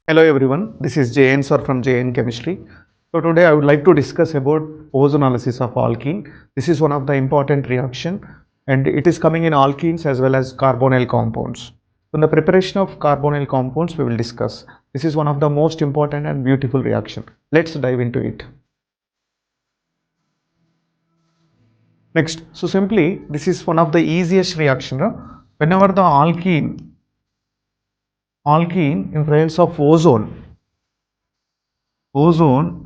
Hello everyone, this is JN sir from JN Chemistry. So today I would like to discuss about ozonolysis of alkene. This is one of the important reaction and it is coming in alkenes as well as carbonyl compounds. So in the preparation of carbonyl compounds we will discuss. This is one of the most important and beautiful reaction. Let's dive into it. Next, so simply this is one of the easiest reaction. Whenever the alkene in presence of ozone,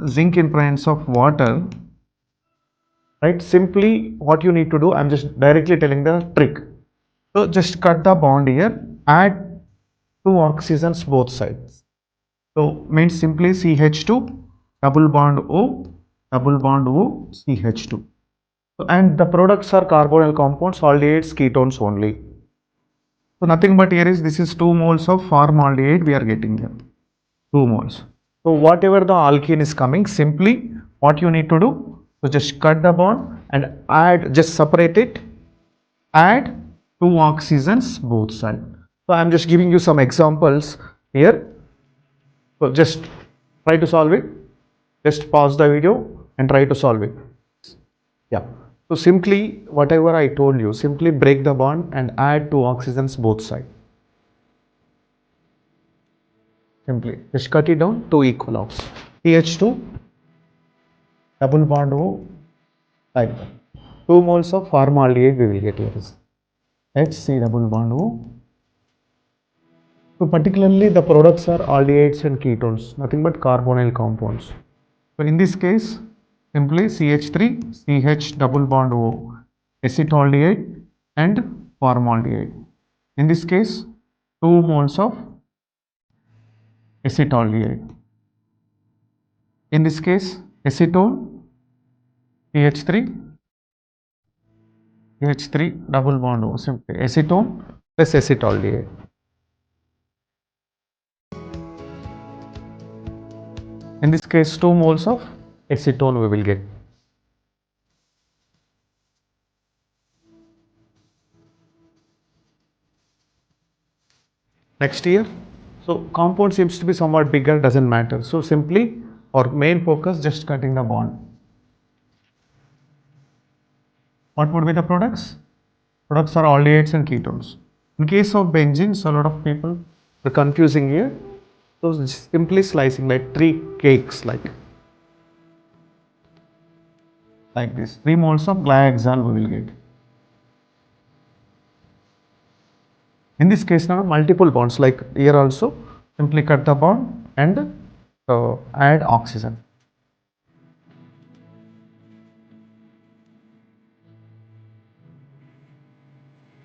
zinc in presence of water, right? Simply what you need to do, I'm just directly telling the trick. So just cut the bond here, add two oxygens both sides. So means simply CH2 double bond O CH2. So, and the products are carbonyl compounds, aldehydes, ketones only. So nothing but here is this is 2 moles of formaldehyde we are getting here. 2 moles. So whatever the alkene is coming, simply what you need to do, so just cut the bond and add, just separate it, add two oxygens both sides. So I am just giving you some examples here. So just try to solve it. Just pause the video and try to solve it. Yeah. So simply whatever I told you, simply break the bond and add two oxygens both sides. Simply just cut it down to equal ox. CH2 double bond O like that. 2 moles of formaldehyde we will get here. HC double bond O. So particularly the products are aldehydes and ketones, nothing but carbonyl compounds. So in this case, simply CH3, CH double bond O, acetaldehyde and formaldehyde. In this case, 2 moles of acetaldehyde. In this case, acetone, CH3 double bond O, simply acetone plus acetaldehyde. In this case, 2 moles of acetone we will get. Next here, so compound seems to be somewhat bigger, doesn't matter. So simply our main focus just cutting the bond. What would be the products? Products are aldehydes and ketones. In case of benzenes, a lot of people are confusing here. So simply slicing like 3 cakes like this. 3 moles of glyoxal we will get. In this case now multiple bonds, like here also simply cut the bond and add oxygen.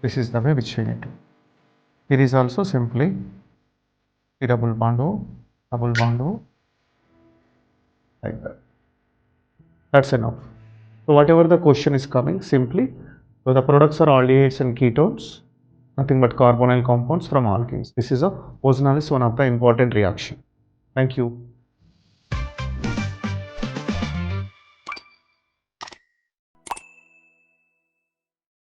This is the way which we need to. Here is also simply double bond O like that. That's enough. So whatever the question is coming, simply, so the products are aldehydes and ketones, nothing but carbonyl compounds from alkenes. This is a ozonolysis, one of the important reaction. Thank you.